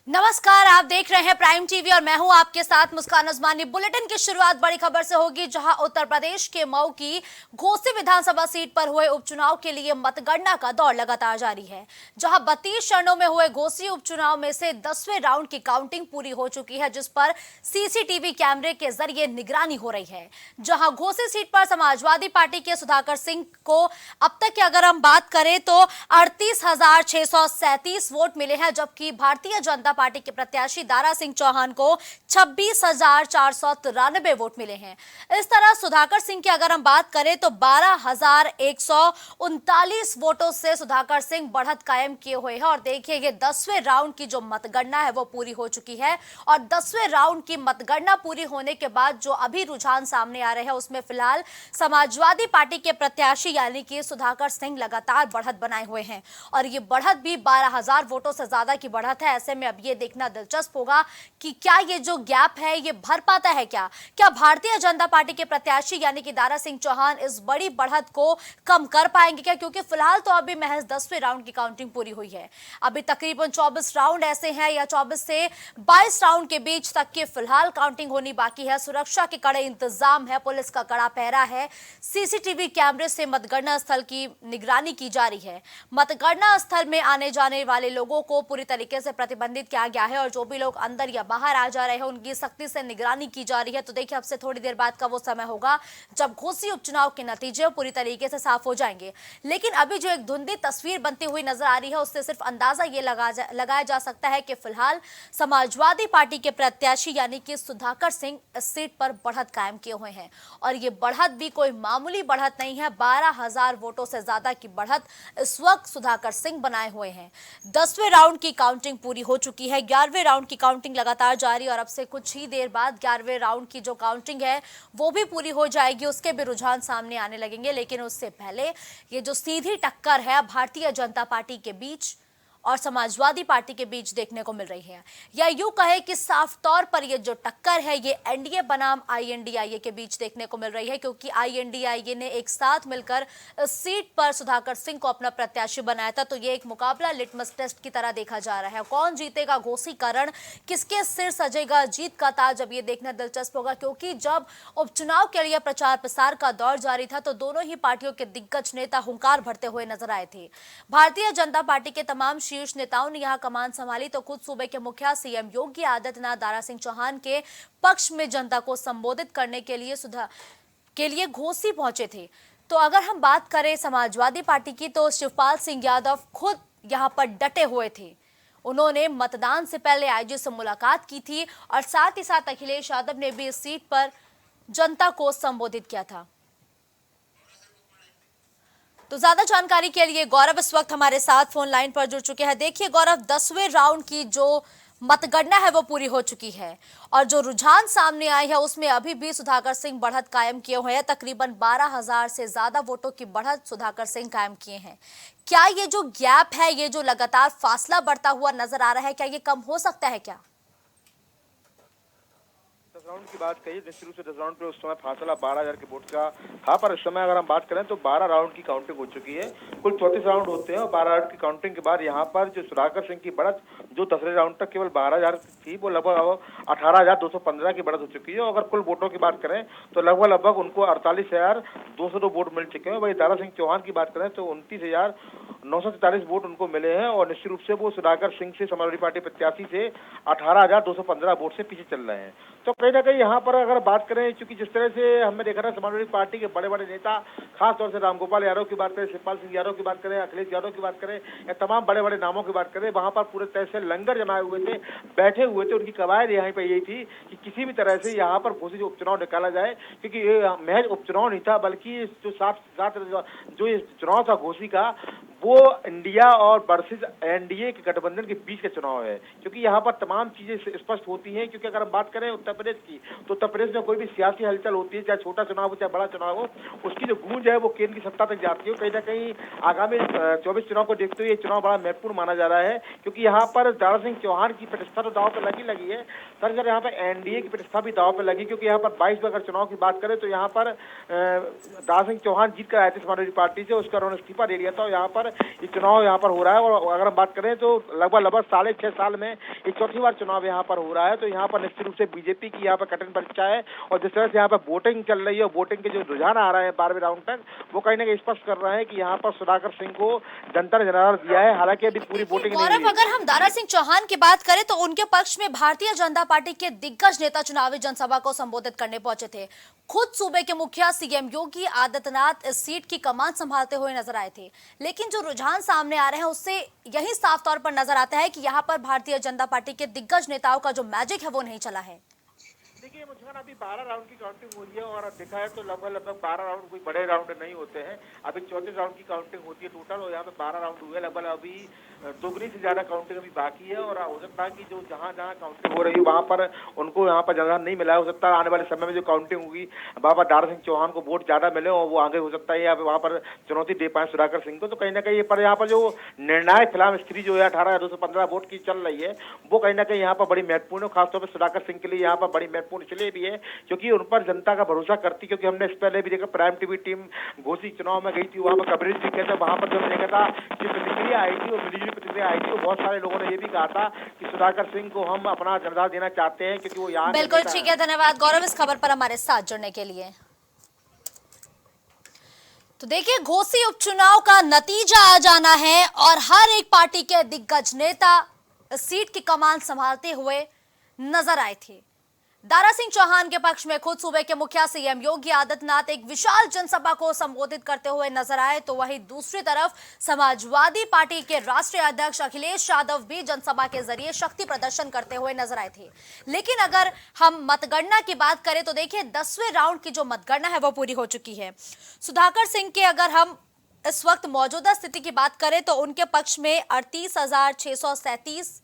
नमस्कार, आप देख रहे हैं प्राइम टीवी और मैं हूं आपके साथ मुस्कान उस्मानी। बुलेटिन की शुरुआत बड़ी खबर से होगी, जहां उत्तर प्रदेश के मऊ की घोसी विधानसभा सीट पर हुए उपचुनाव के लिए मतगणना का दौर लगातार जारी है। जहां 32 चरणों में हुए घोसी उपचुनाव में से 10वें राउंड की काउंटिंग पूरी हो चुकी है, जिस पर सीसीटीवी कैमरे के जरिए निगरानी हो रही है। जहां घोसी सीट पर समाजवादी पार्टी के सुधाकर सिंह को अब तक की अगर हम बात करें तो 38,637 वोट मिले हैं, जबकि भारतीय जनता पार्टी के प्रत्याशी दारा सिंह चौहान को 26,493 वोट मिले हैं। इस तरह सुधाकर सिंह की अगर हम बात करें तो 12,139 वोटों से सुधाकर सिंह बढ़त कायम किए हुए हैं। और देखिए, ये 10वें राउंड की जो मतगणना है वो पूरी हो चुकी है और 10वें राउंड की मतगणना पूरी होने के बाद जो अभी रुझान सामने आ रहे हैं उसमें फिलहाल समाजवादी पार्टी के प्रत्याशी यानी कि सुधाकर सिंह लगातार बढ़त बनाए हुए हैं और ये बढ़त भी 12,000 वोटों से ज्यादा की बढ़त है। ऐसे में अब ये देखना दिलचस्प होगा कि क्या ये जो गैप है ये भर पाता है, क्या भारतीय जनता पार्टी के प्रत्याशी यानी कि दारा सिंह चौहान इस बड़ी बढ़त को कम कर पाएंगे क्या, क्योंकि फिलहाल तो अभी महज 10वें राउंड की काउंटिंग पूरी हुई है। अभी तकरीबन 24 राउंड ऐसे हैं या 24 से 22 राउंड के बीच तक की फिलहाल काउंटिंग होनी बाकी है। सुरक्षा के कड़े इंतजाम है, पुलिस का कड़ा पहरा है, सीसीटीवी कैमरे से मतगणना स्थल की निगरानी की जा रही है। मतगणना स्थल में आने जाने वाले लोगों को पूरी तरीके से प्रतिबंधित किया गया है और जो भी लोग अंदर या बाहर आ जा रहे हैं उनकी सख्ती से निगरानी की जा रही है। तो देखिए, अब से थोड़ी देर बाद का वो समय होगा जब घोसी उपचुनाव के नतीजे पूरी तरीके से साफ हो जाएंगे। लेकिन अभी जो एक धुंधली तस्वीर बनती हुई नजर आ रही है उससे सिर्फ अंदाजा ये लगाया जा सकता है कि फिलहाल समाजवादी पार्टी के प्रत्याशी यानी कि सुधाकर सिंह इस सीट पर बढ़त कायम किए हुए हैं और ये बढ़त भी कोई मामूली बढ़त नहीं है। 12,000 वोटों से ज्यादा की बढ़त इस वक्त सुधाकर सिंह बनाए हुए हैं। 10वें राउंड की काउंटिंग पूरी हो चुकी है, 11वें राउंड की काउंटिंग लगातार जारी और अब से कुछ ही देर बाद 11वें राउंड की जो काउंटिंग है वो भी पूरी हो जाएगी, उसके भी रुझान सामने आने लगेंगे। लेकिन उससे पहले ये जो सीधी टक्कर है भारतीय जनता पार्टी के बीच और समाजवादी पार्टी के बीच देखने को मिल रही है, या यूं कहे कि साफ तौर पर ये जो टक्कर है ये एनडीए बनाम आईएनडीआईए के बीच देखने को मिल रही है, क्योंकि आईएनडीआईए ने एक साथ मिलकर इस सीट पर सुधाकर सिंह को अपना प्रत्याशी बनाया था। तो ये एक मुकाबला लिटमस टेस्ट की तरह देखा जा रहा है। कौन जीतेगा घोषीकरण, किसके सिर सजेगा जीत का ताज, अब ये देखना दिलचस्प होगा, क्योंकि जब उपचुनाव के लिए प्रचार प्रसार का दौर जारी था तो दोनों ही पार्टियों के दिग्गज नेता हुंकार भरते हुए नजर आए थे। भारतीय जनता पार्टी के तमाम शीर्ष नेताओं ने यहां कमान संभाली तो खुद सूबे के मुखिया सीएम योगी आदित्यनाथ दारा सिंह चौहान के पक्ष में जनता को संबोधित करने के लिए घोसी पहुंचे थे। तो अगर हम बात करें समाजवादी पार्टी की तो शिवपाल सिंह यादव खुद यहां पर डटे हुए थे। उन्होंने मतदान से पहले आईजी से मुलाकात की थी और साथ ही साथ अखिलेश यादव ने भी इस सीट पर जनता को संबोधित किया था। तो ज्यादा जानकारी के लिए गौरव इस वक्त हमारे साथ फोन लाइन पर जुड़ चुके हैं। देखिए गौरव, 10वें राउंड की जो मतगणना है वो पूरी हो चुकी है और जो रुझान सामने आए हैं उसमें अभी भी सुधाकर सिंह बढ़त कायम किए हुए हैं। तकरीबन 12,000 से ज्यादा वोटों की बढ़त सुधाकर सिंह कायम किए हैं। क्या ये जो गैप है, ये जो लगातार फासला बढ़ता हुआ नजर आ रहा है, क्या ये कम हो सकता है क्या? 10 राउंड की बात कही, निश्चित रूप से 10 राउंड पे उस समय फासला 12,000 के वोट का था, पर इस समय अगर हम बात करें तो 12 राउंड की काउंटिंग हो चुकी है। कुल 34 राउंड होते हैं और 12 राउंड की काउंटिंग के बाद यहाँ पर जो सुधाकर सिंह की बढ़त जो 10वें राउंड तक केवल 12,000 थी वो लगभग 18,215 की बढ़त हो चुकी है। अगर कुल वोटों की बात करें तो लगभग उनको 48,202 वोट मिल चुके हैं। वही दारा सिंह चौहान की बात करें तो 29,943 वोट उनको मिले हैं और निश्चित रूप से वो सुधाकर सिंह से समाजवादी पार्टी प्रत्याशी से 18,215 वोट से पीछे चल रहे हैं। तो कहीं ना कहीं यहाँ पर अगर बात करें, क्योंकि जिस तरह से हमने देखा था समाजवादी पार्टी के बड़े बड़े नेता, खासतौर से रामगोपाल यादव की बात करें, शिवपाल सिंह यादव की बात करें, अखिलेश यादव की बात करें या तमाम बड़े बड़े नामों की बात करें, वहां पर पूरे तरह से लंगर जमाए हुए थे, बैठे हुए थे। उनकी कवायद यहाँ पर यही थी कि किसी भी तरह से यहाँ पर घोषित उपचुनाव निकाला जाए, क्योंकि ये महज उपचुनाव नहीं था बल्कि जो साथ जो ये चुनाव था घोषी का, वो इंडिया और वर्सेस एनडीए के गठबंधन के बीच का चुनाव है। क्योंकि यहाँ पर तमाम चीजें स्पष्ट होती हैं, क्योंकि अगर हम बात करें उत्तर प्रदेश की तो उत्तर प्रदेश में कोई भी सियासी हलचल होती है, चाहे छोटा चुनाव हो चाहे बड़ा चुनाव हो, उसकी जो गूंज है वो केंद्र की सत्ता तक जाती है। कहीं ना कहीं आगामी 24 चुनाव को देखते हुए ये चुनाव बड़ा महत्वपूर्ण माना जा रहा है, क्योंकि यहाँ पर दारा सिंह चौहान की प्रतिष्ठा तो दांव पर लगी है, सर यहाँ पर एनडीए की प्रतिष्ठा भी दांव पर लगी, क्योंकि यहाँ पर 22 में अगर चुनाव की बात करें तो यहाँ पर दारा सिंह चौहान जीत कर आए थे समाजवादी पार्टी से, उसका उन्होंने इस्तीफा दे दिया था और यहाँ पर पर ये चुनाव यहाँ पर हो रहा है। और अगर हम बात करें तो लगभग 6.5 साल में ये चौथी बार चुनाव यहाँ पर हो रहा है। तो यहाँ पर निश्चित रूप से बीजेपी की यहाँ पर कठिन परीक्षा है। और जिस तरह से यहाँ पर वोटिंग चल रही है, वोटिंग के जो रुझान आ रहे हैं 12वें राउंड तक, वो कहीं ना कहीं स्पष्ट कर रहे हैं कि यहाँ पर सुधाकर सिंह को जनता ने जनाधार दिया है। हालांकि अभी पूरी वोटिंग नहीं हुई गौरव, है। अगर हम दारा सिंह चौहान की बात करें तो उनके पक्ष में भारतीय जनता पार्टी के दिग्गज नेता चुनावी जनसभा को संबोधित करने पहुंचे थे। खुद सूबे के मुखिया सीएम योगी आदित्यनाथ इस सीट की कमान संभालते हुए नजर आए थे। लेकिन जो रुझान सामने आ रहे हैं उससे यही साफ तौर पर नजर आता है कि यहाँ पर भारतीय जनता पार्टी के दिग्गज नेताओं का जो मैजिक है वो नहीं चला है। देखिए मुझे अभी 12 राउंड की काउंटिंग हुई है और देखा है तो लगभग 12 राउंड कोई बड़े राउंड नहीं होते हैं। अभी 34 राउंड की काउंटिंग होती है टोटल, और यहाँ पे 12 राउंड हुए। लगभग अभी दोगुनी से ज्यादा काउंटिंग अभी बाकी है। और हो सकता है कि जो जहाँ काउंटिंग हो रही है वहाँ पर उनको यहाँ पर जगह नहीं मिला है। हो सकता है आने वाले समय में जो काउंटिंग होगी वहाँ पर दारा सिंह चौहान को वोट ज्यादा मिले और वो आगे हो सकता है या वहाँ पर चुनौती दे पाए सुधाकर सिंह को। तो कहीं ना कहीं पर यहाँ पर जो निर्णायक फिलहाल स्थिति जो है 18,215 वोट की चल रही है, वो कहीं ना कहीं यहाँ पर बड़ी महत्वपूर्ण है। खासतौर पर सुधाकर सिंह के लिए यहाँ पर बड़ी महत्वपूर्ण इसलिए भी है क्योंकि उन पर जनता का भरोसा करती। क्योंकि हमने इस पहले भी देखा, प्राइम टीवी टीम घोसी चुनाव में गई थी, वहां पर कवरेज भी किया था। वहां पर जो हमने देखा था कि प्रतिक्रिया आई थी और मिलीजुली प्रतिक्रिया आई थी। तो बहुत सारे लोगों ने ये भी कहा था कि सुधाकर सिंह को हम अपना जनाधार देना चाहते हैं क्योंकि वो यहाँ। बिल्कुल ठीक है, धन्यवाद गौरव इस खबर पर हमारे साथ जुड़ने के लिए। तो देखिए, घोसी उपचुनाव का नतीजा आ जाना है और हर एक पार्टी के दिग्गज नेता सीट की कमान संभालते हुए नजर आए थे। दारा सिंह चौहान के पक्ष में खुद सूबे के मुखिया सीएम योगी आदित्यनाथ एक विशाल जनसभा को संबोधित करते हुए नजर आए, तो वहीं दूसरी तरफ समाजवादी पार्टी के राष्ट्रीय अध्यक्ष अखिलेश यादव भी जनसभा के जरिए शक्ति प्रदर्शन करते हुए नजर आए थे। लेकिन अगर हम मतगणना की बात करें तो देखिए 10वें राउंड की जो मतगणना है वो पूरी हो चुकी है। सुधाकर सिंह के अगर हम इस वक्त मौजूदा स्थिति की बात करें तो उनके पक्ष में 38,637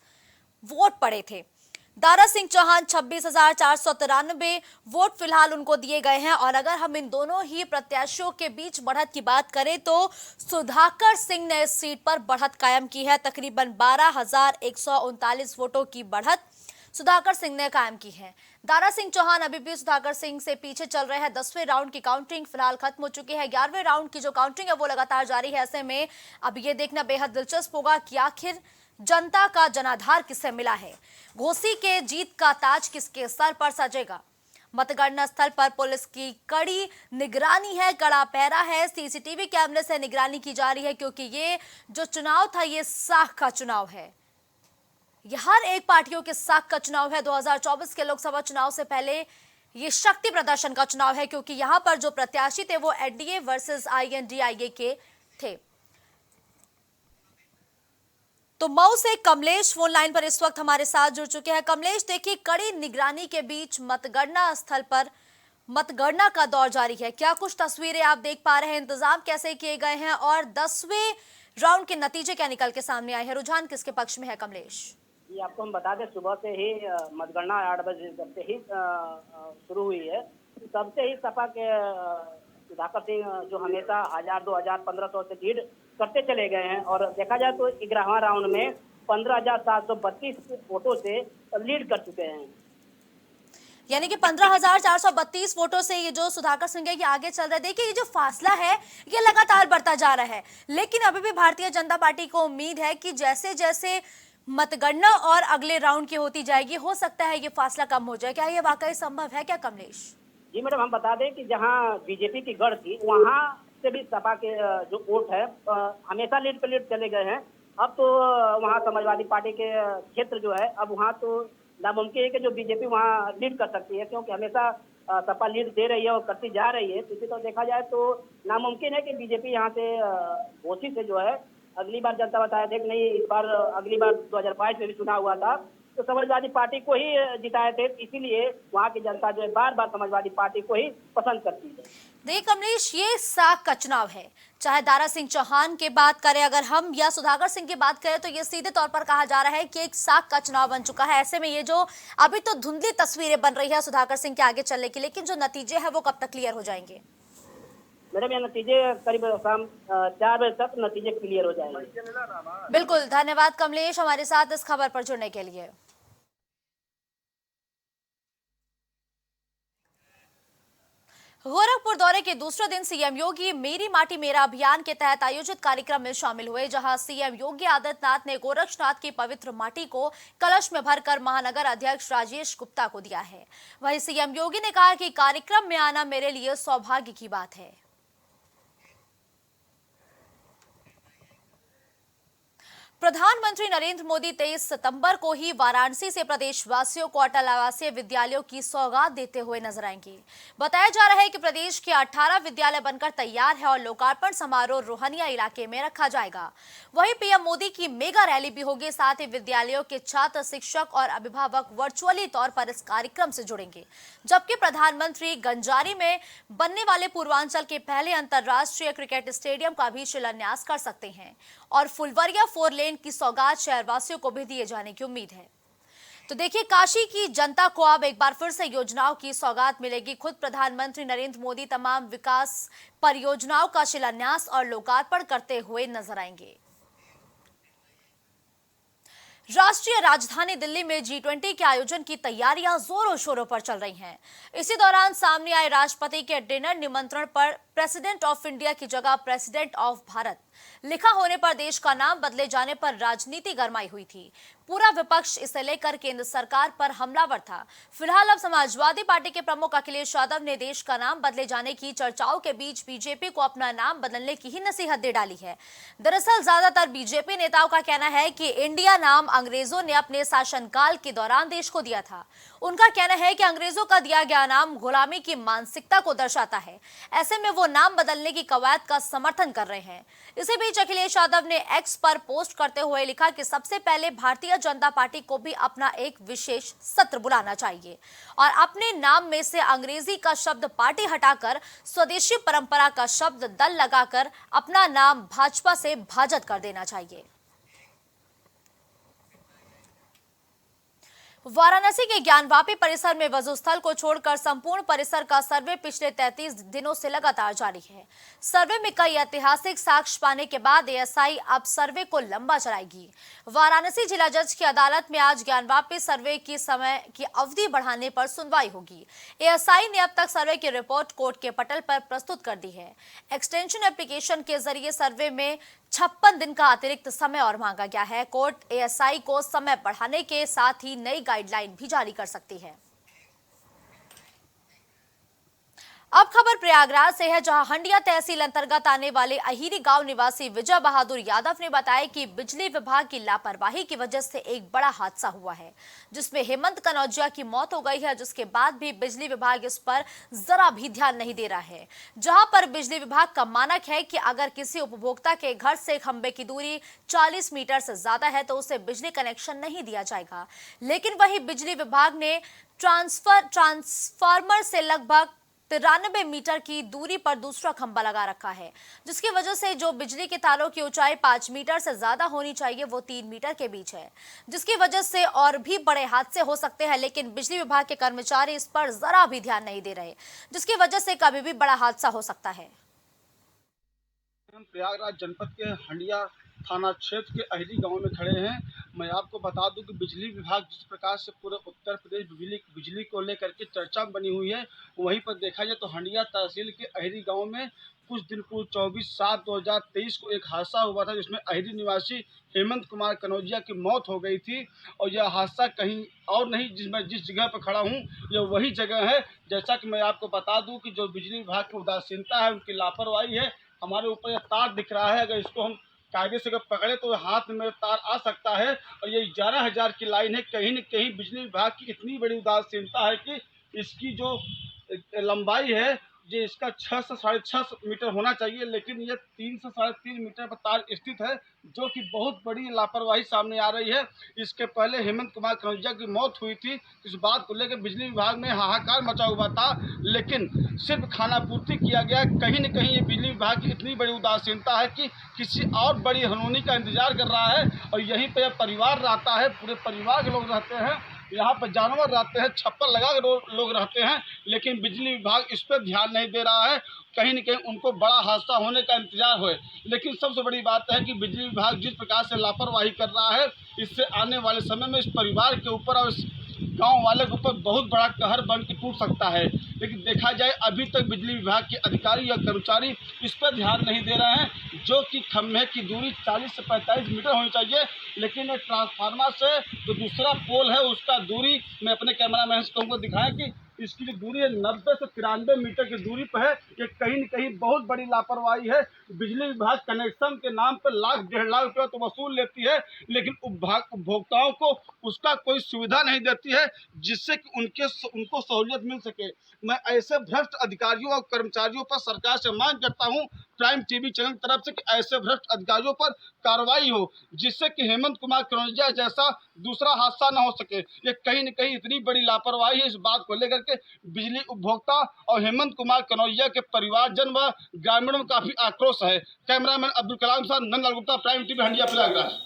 वोट पड़े थे। दारा सिंह चौहान 26,493 वोट फिलहाल उनको दिए गए हैं। और अगर हम इन दोनों ही प्रत्याशियों के बीच बढ़त की बात करें तो सुधाकर सिंह ने इस सीट पर बढ़त कायम की है। तकरीबन 12,139 वोटों की बढ़त सुधाकर सिंह ने कायम की है। दारा सिंह चौहान अभी भी सुधाकर सिंह से पीछे चल रहे हैं। 10वें राउंड की काउंटिंग फिलहाल खत्म हो चुकी है। 11वें राउंड की जो काउंटिंग है वो लगातार जारी है। ऐसे में अब ये देखना बेहद दिलचस्प होगा कि आखिर जनता का जनाधार किसे मिला है। घोसी के जीत का ताज किसके सर पर सजेगा। मतगणना स्थल पर पुलिस की कड़ी निगरानी है, कड़ा पहरा है। सीसीटीवी कैमरे से निगरानी की जा रही है क्योंकि ये जो चुनाव था ये साख का चुनाव है। यह हर एक पार्टियों के साख का चुनाव है। 2024 के लोकसभा चुनाव से पहले ये शक्ति प्रदर्शन का चुनाव है क्योंकि यहां पर जो प्रत्याशी थे वो एनडीए वर्सेस आईएनडीआईए के थे। तो मऊ से कमलेश फोन लाइन पर इस वक्त हमारे साथ जुड़ चुके हैं। कमलेश, देखिए कड़ी निगरानी के बीच मतगणना स्थल पर मतगणना का दौर जारी है। क्या कुछ तस्वीरें आप देख पा रहे हैं, इंतजाम कैसे किए गए हैं और 10वें राउंड के नतीजे क्या निकल के सामने आए हैं, रुझान किसके पक्ष में है? कमलेश जी, आपको हम बता दें सुबह से ही मतगणना 8 बजे जब से ही शुरू हुई है। तब से ही सपा के सुधाकर सिंह जो हमेशा 1000, 2000, 1500 से लीड करते चले गए हैं। और देखा जाए तो 11वां राउंड में 15,732 वोटों से लीड कर चुके हैं। यानी कि 15,432 वोटों से ये जो सुधाकर सिंह है ये आगे चल रहा है। देखिए ये जो फासला है ये लगातार बढ़ता जा रहा है, लेकिन अभी भी भारतीय जनता पार्टी को उम्मीद है कि जैसे जैसे मतगणना और अगले राउंड की होती जाएगी हो सकता है ये फासला कम हो जाए। क्या ये वाकई संभव है क्या कमलेश? जी मैडम, हम बता दें कि जहां बीजेपी की गढ़ थी वहां से भी सपा के जो वोट है हमेशा लीड पे लीड चले गए हैं। अब तो वहां समाजवादी पार्टी के क्षेत्र जो है अब वहां तो नामुमकिन है कि जो बीजेपी वहां लीड कर सकती है, क्योंकि हमेशा सपा लीड दे रही है और करती जा रही है। इसी तो देखा जाए तो नामुमकिन है कि बीजेपी यहाँ से घोसी से जो है अगली बार जनता बताया देख नहीं, इस बार अगली बार 2022 में भी चुनाव हुआ था तो समाजवादी पार्टी को ही जिताए थे। इसीलिए वहाँ की जनता जो है बार बार समाजवादी पार्टी को ही पसंद करती है। देखिए कमलेश, ये साख का चुनाव है। चाहे दारा सिंह चौहान की बात करें अगर हम या सुधाकर सिंह की बात करें तो ये सीधे तौर पर कहा जा रहा है कि एक साख का चुनाव बन चुका है। ऐसे में ये जो अभी तो धुंधली तस्वीरें बन रही है सुधाकर सिंह के आगे चलने की, लेकिन जो नतीजे हैं वो कब तक क्लियर हो जाएंगे? मैडम, ये नतीजे करीब शाम 4 बजे तक नतीजे क्लियर हो जाएंगे। बिल्कुल, धन्यवाद कमलेश हमारे साथ इस खबर पर जुड़ने के लिए। गोरखपुर दौरे के दूसरे दिन सीएम योगी मेरी माटी मेरा अभियान के तहत आयोजित कार्यक्रम में शामिल हुए, जहां सीएम योगी आदित्यनाथ ने गोरक्षनाथ की पवित्र माटी को कलश में भरकर महानगर अध्यक्ष राजेश गुप्ता को दिया है। वहीं सीएम योगी ने कहा कि कार्यक्रम में आना मेरे लिए सौभाग्य की बात है। प्रधानमंत्री नरेंद्र मोदी 23 सितंबर को ही वाराणसी से प्रदेशवासियों को अटल आवासीय विद्यालयों की सौगात देते हुए नजर आएंगे। बताया जा रहा है कि प्रदेश के 18 विद्यालय बनकर तैयार है और लोकार्पण समारोह रोहनिया इलाके में रखा जाएगा। वहीं पीएम मोदी की मेगा रैली भी होगी। साथ ही विद्यालयों के छात्र, शिक्षक और अभिभावक वर्चुअली तौर पर इस कार्यक्रम से जुड़ेंगे। जबकि प्रधानमंत्री गंजारी में बनने वाले पूर्वांचल के पहले अंतर्राष्ट्रीय क्रिकेट स्टेडियम का भी शिलान्यास कर सकते हैं और फुलवरिया 4 लेन की सौगात शहरवासियों को भी दिए जाने की उम्मीद है। तो देखिए, काशी की जनता को अब एक बार फिर से योजनाओं की सौगात मिलेगी। खुद प्रधानमंत्री नरेंद्र मोदी तमाम विकास परियोजनाओं का शिलान्यास और लोकार्पण करते हुए नजर आएंगे। राष्ट्रीय राजधानी दिल्ली में G20 के आयोजन की तैयारियां जोरों शोरों पर चल रही हैं। इसी दौरान सामने आए राष्ट्रपति के डिनर निमंत्रण पर प्रेसिडेंट ऑफ इंडिया की जगह प्रेसिडेंट ऑफ भारत लिखा होने पर देश का नाम बदले जाने पर राजनीति गरमाई हुई थी। पूरा विपक्ष इसे लेकर केंद्र सरकार पर हमलावर था। फिलहाल अब समाजवादी पार्टी के प्रमुख अखिलेश यादव ने देश का नाम बदले जाने की चर्चाओं के बीच बीजेपी को अपना नाम बदलने की ही नसीहत दे डाली है। दरअसल ज्यादातर बीजेपी नेताओं का कहना है कि इंडिया नाम अंग्रेजों ने अपने शासनकाल के दौरान देश को दिया था। उनका कहना है कि अंग्रेजों का दिया गया नाम गुलामी की मानसिकता को दर्शाता है। ऐसे में वो नाम बदलने की कवायद का समर्थन कर रहे हैं। इसी बीच अखिलेश यादव ने एक्स पर पोस्ट करते हुए लिखा कि सबसे पहले भारतीय जनता पार्टी को भी अपना एक विशेष सत्र बुलाना चाहिए और अपने नाम में से अंग्रेजी का शब्द पार्टी हटाकर स्वदेशी परंपरा का शब्द दल लगाकर अपना नाम भाजपा से भाजत कर देना चाहिए। वाराणसी के ज्ञानवापी परिसर में वजूस्थल को छोड़कर संपूर्ण परिसर का सर्वे पिछले 33 दिनों से लगातार जारी है। सर्वे में कई ऐतिहासिक साक्ष्य पाने के बाद एएसआई अब सर्वे को लंबा चलाएगी। वाराणसी जिला जज की अदालत में आज ज्ञानवापी सर्वे की समय की अवधि बढ़ाने पर सुनवाई होगी। एएसआई ने अब तक सर्वे की रिपोर्ट कोर्ट के पटल पर प्रस्तुत कर दी है। एक्सटेंशन एप्लीकेशन के जरिए सर्वे में 56 दिन का अतिरिक्त समय और मांगा गया है। कोर्ट एएसआई को समय बढ़ाने के साथ ही नई गाइडलाइन भी जारी कर सकती है। अब खबर प्रयागराज से है, जहां हंडिया तहसील अंतर्गत आने वाले अहिरी गांव निवासी विजय बहादुर यादव ने बताया कि बिजली विभाग की लापरवाही की वजह से एक बड़ा हादसा हुआ है, जिसमें हेमंत कनौजिया की मौत हो गई है। जिसके बाद भी बिजली विभाग इस पर जरा भी ध्यान नहीं दे रहा है। जहां पर बिजली विभाग का मानक है कि अगर किसी उपभोक्ता के घर से खंबे की दूरी 40 मीटर से ज्यादा है तो उसे बिजली कनेक्शन नहीं दिया जाएगा, लेकिन वही बिजली विभाग ने ट्रांसफार्मर से लगभग 93 मीटर की दूरी पर दूसरा खंबा लगा रखा है, जिसकी वजह से जो बिजली के तारों की ऊंचाई 5 मीटर से ज्यादा होनी चाहिए वो 3 मीटर के बीच है, जिसकी वजह से और भी बड़े हादसे हो सकते हैं। लेकिन बिजली विभाग के कर्मचारी इस पर जरा भी ध्यान नहीं दे रहे, जिसकी वजह से कभी भी बड़ा हादसा हो सकता है। हम प्रयागराज जनपद के हंडिया थाना क्षेत्र के अहिरी गांव में खड़े हैं। मैं आपको बता दूं कि बिजली विभाग जिस प्रकार से पूरे उत्तर प्रदेश बिजली को लेकर के चर्चा बनी हुई है, वहीं पर देखा जाए तो हंडिया तहसील के अहिरी गांव में कुछ दिन पूर्व 24/7/2023 को एक हादसा हुआ था, जिसमें अहिरी निवासी हेमंत कुमार कनौजिया की मौत हो गई थी। और यह हादसा कहीं और नहीं, जिस जगह पर खड़ा हूँ यह वही जगह है। जैसा कि मैं आपको बता दूं कि जो बिजली विभाग की उदासीनता है, उनकी लापरवाही है। हमारे ऊपर यह तार दिख रहा है, अगर इसको हम कायदे से अगर पकड़े तो हाथ में तार आ सकता है। और ये 11,000 की लाइन है। कहीं न कहीं बिजली विभाग की इतनी बड़ी उदासीनता है कि इसकी जो लंबाई है ये इसका 6 से 6.5 मीटर होना चाहिए, लेकिन ये 3 से 3.5 मीटर पर तार स्थित है, जो कि बहुत बड़ी लापरवाही सामने आ रही है। इसके पहले हेमंत कुमार कनौजिया की मौत हुई थी। इस बात को लेकर बिजली विभाग में हाहाकार मचा हुआ था, लेकिन सिर्फ खानापूर्ति किया गया। कहीं न कहीं ये बिजली विभाग की इतनी बड़ी उदासीनता है कि किसी और बड़ी अनहोनी का इंतजार कर रहा है। और यहीं पर परिवार रहता है, पूरे परिवार के लोग रहते हैं, यहाँ पर जानवर रहते हैं, छप्पर लगा कर लोग रहते हैं, लेकिन बिजली विभाग इस पर ध्यान नहीं दे रहा है। कहीं न कहीं उनको बड़ा हादसा होने का इंतजार है। लेकिन सबसे बड़ी बात है कि बिजली विभाग जिस प्रकार से लापरवाही कर रहा है, इससे आने वाले समय में इस परिवार के ऊपर और इस गांव वाले के ऊपर बहुत बड़ा कहर बन के टूट सकता है। लेकिन देखा जाए अभी तक बिजली विभाग के अधिकारी या कर्मचारी इस पर ध्यान नहीं दे रहे हैं, जो कि खंभे की दूरी 40 से 45 मीटर होनी चाहिए, लेकिन ट्रांसफार्मर से जो दूसरा पोल है उसका दूरी, मैं अपने कैमरामैन से कहूँगा दिखाएं कि इसकी जो दूरी है 90 से 93 मीटर की दूरी पर है। ये कहीं न कहीं बहुत बड़ी लापरवाही है। बिजली विभाग कनेक्शन के नाम पर लाख 1.5 लाख रुपया तो वसूल लेती है, लेकिन उपभोक्ताओं को उसका कोई सुविधा नहीं देती है, जिससे कि उनको सहूलियत मिल सके। मैं ऐसे भ्रष्ट अधिकारियों और कर्मचारियों पर सरकार से मांग करता हूँ, प्राइम टीवी चैनल की तरफ से, कि ऐसे भ्रष्ट अधिकारियों पर कार्रवाई हो, जिससे कि हेमंत कुमार कनौजिया जैसा दूसरा हादसा न हो सके। ये कहीं न कहीं इतनी बड़ी लापरवाही है, इस बात को लेकर के बिजली उपभोक्ता और हेमंत कुमार कनौजिया के परिवारजन व ग्रामीणों में काफी आक्रोश है। कैमरामैन अब्दुल कलाम साहब, नंदलाल गुप्ता, प्राइम टीवी, हंडिया, प्रयागराज।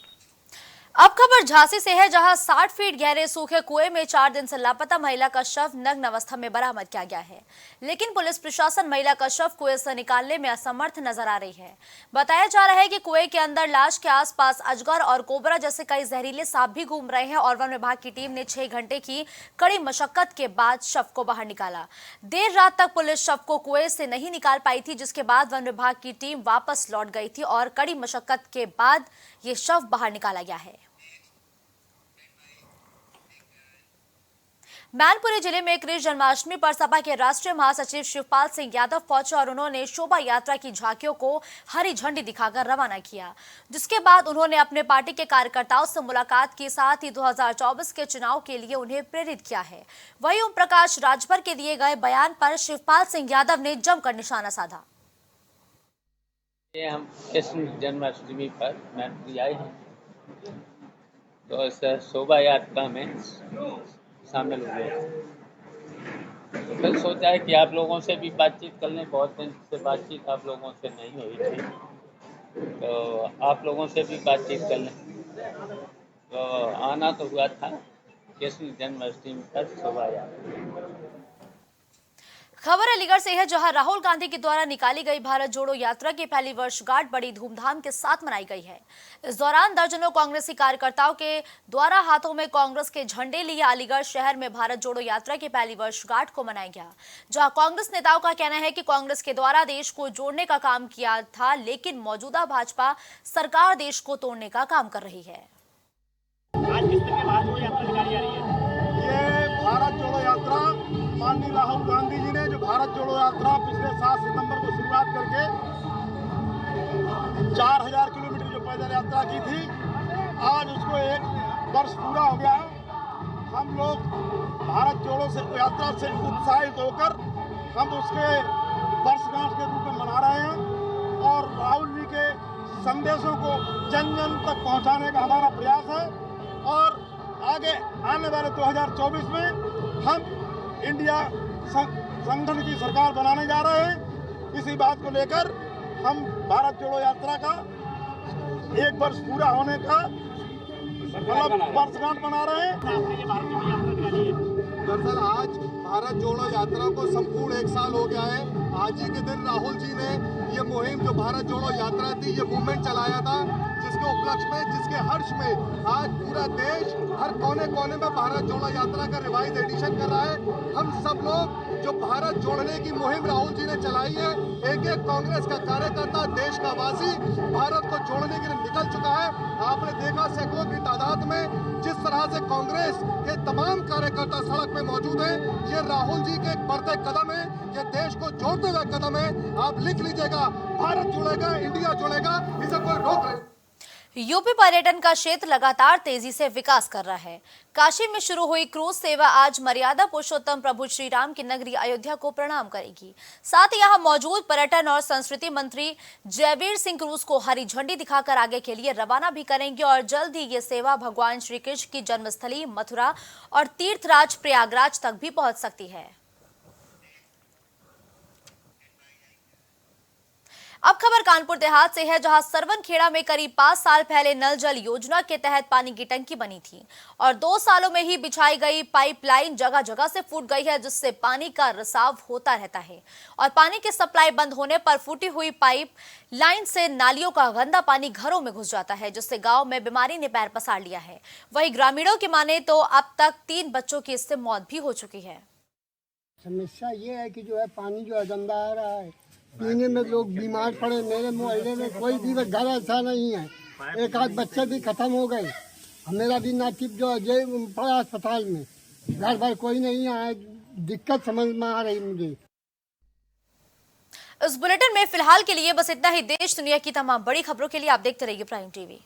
अब खबर झांसी से है, जहां 60 फीट गहरे सूखे कुएं में 4 दिन से लापता महिला का शव नग्न अवस्था में बरामद किया गया है, लेकिन पुलिस प्रशासन महिला का शव कुएं से निकालने में असमर्थ नजर आ रही है। बताया जा रहा है कि कुएं के अंदर लाश के आसपास अजगर और कोबरा जैसे कई जहरीले सांप भी घूम रहे हैं और वन विभाग की टीम ने 6 घंटे की कड़ी मशक्कत के बाद शव को बाहर निकाला। देर रात तक पुलिस शव को कुएं से नहीं निकाल पाई थी, जिसके बाद वन विभाग की टीम वापस लौट गई थी और कड़ी मशक्कत के बाद ये शव बाहर निकाला गया है। मैनपुरी जिले में कृष्ण जन्माष्टमी पर सपा के राष्ट्रीय महासचिव शिवपाल सिंह यादव पहुंचे और उन्होंने शोभा यात्रा की झांकियों को हरी झंडी दिखाकर रवाना किया, जिसके बाद उन्होंने अपने पार्टी के कार्यकर्ताओं से मुलाकात की, साथ ही 2024 के चुनाव के लिए उन्हें प्रेरित किया है। वहीं ओम प्रकाश राजभर के दिए गए बयान पर शिवपाल सिंह यादव ने जमकर निशाना साधा। हम कृष्ण जन्माष्टमी पर मैनपुरी आए हैं, तो इस शोभा यात्रा में शामिल हुए, तो फिर सोचा है कि आप लोगों से भी बातचीत कर लें। बहुत दिन से बातचीत आप लोगों से नहीं हुई थी, तो आप लोगों से भी बातचीत कर लें। तो आना तो हुआ था कृष्ण जन्माष्टमी पर शोभा यात्रा। खबर अलीगढ़ से है, जहां राहुल गांधी के द्वारा निकाली गई भारत जोड़ो यात्रा की पहली वर्षगांठ बड़ी धूमधाम के साथ मनाई गई है। इस दौरान दर्जनों कांग्रेसी कार्यकर्ताओं के द्वारा हाथों में कांग्रेस के झंडे लिए अलीगढ़ शहर में भारत जोड़ो यात्रा की पहली वर्षगांठ को मनाया गया, जहां कांग्रेस नेताओं का कहना है कि कांग्रेस के द्वारा देश को जोड़ने का काम किया था, लेकिन मौजूदा भाजपा सरकार देश को तोड़ने का काम कर रही है। आज किस तरह भारत जोड़ो यात्रा निकाली जा रही है? ये भारत जोड़ो यात्रा माननीय राहुल गांधी जी ने जो भारत जोड़ो यात्रा पिछले 7 सितंबर को शुरुआत करके 4000 किलोमीटर जो पैदल यात्रा की थी, आज उसको 1 वर्ष पूरा हो गया। हम लोग भारत जोड़ो से यात्रा से उत्साहित होकर हम उसके वर्षगांठ के रूप में मना रहे हैं और राहुल जी के संदेशों को जन जन तक पहुंचाने का हमारा प्रयास है और आगे आने वाले 2024 में हम इंडिया संगठन की सरकार बनाने जा रहे हैं। इसी बात को लेकर हम भारत जोड़ो यात्रा का 1 वर्ष पूरा होने का वर्षगांठ मना रहे हैं। दरअसल आज भारत जोड़ो यात्रा को संपूर्ण 1 साल हो गया है। आज ही के दिन राहुल जी ने ये मुहिम जो भारत जोड़ो यात्रा थी, ये मूवमेंट चलाया था, जिसके उपलक्ष्य में, जिसके हर्ष में आज पूरा देश हर कोने कोने में भारत जोड़ो यात्रा का रिवाइज एडिशन कर रहा है। हम सब लोग जो भारत जोड़ने की मुहिम राहुल जी ने चलाई है, एक एक कांग्रेस का कार्यकर्ता, देश का वासी भारत को जोड़ने के लिए निकल चुका है। आपने देखा सैकड़ों की तादाद में जिस तरह से कांग्रेस के तमाम कार्यकर्ता सड़क पे मौजूद हैं। ये राहुल जी के एक बढ़ते कदम है, ये देश को जोड़ते हुए कदम है। आप लिख लीजिएगा, भारत जुड़ेगा, इंडिया जुड़ेगा, इसे कोई रोक नहीं। यूपी पर्यटन का क्षेत्र लगातार तेजी से विकास कर रहा है। काशी में शुरू हुई क्रूज सेवा आज मर्यादा पुरुषोत्तम प्रभु श्री राम की नगरी अयोध्या को प्रणाम करेगी। साथ ही यहां मौजूद पर्यटन और संस्कृति मंत्री जयवीर सिंह क्रूज को हरी झंडी दिखाकर आगे के लिए रवाना भी करेंगे और जल्द ही ये सेवा भगवान श्री कृष्ण की जन्मस्थली मथुरा और तीर्थराज प्रयागराज तक भी पहुंच सकती है। अब खबर कानपुर देहात से है, जहां सरवनखेड़ा में करीब 5 साल पहले नल जल योजना के तहत पानी की टंकी बनी थी और 2 सालों में ही बिछाई गई पाइपलाइन जगह जगह से फूट गई है, जिससे पानी का रिसाव होता रहता है और पानी की सप्लाई बंद होने पर फूटी हुई पाइप लाइन से नालियों का गंदा पानी घरों में घुस जाता है, जिससे गांव में बीमारी ने पैर पसार लिया है। वहीं ग्रामीणों की माने तो अब तक 3 बच्चों की इससे मौत भी हो चुकी है। समस्या ये है कि जो है पानी जो है गंदा आ रहा है, पीने में लोग बीमार पड़े। मेरे मोहल्ले में कोई भी घर ऐसा नहीं है, एक आध बच्चे भी खत्म हो गए। मेरा भी नातिब जो है पड़ा अस्पताल में, घर भर कोई नहीं आया। दिक्कत समझ में आ रही मुझे। इस बुलेटिन में फिलहाल के लिए बस इतना ही। देश दुनिया की तमाम बड़ी खबरों के लिए आप देखते रहिए प्राइम टीवी।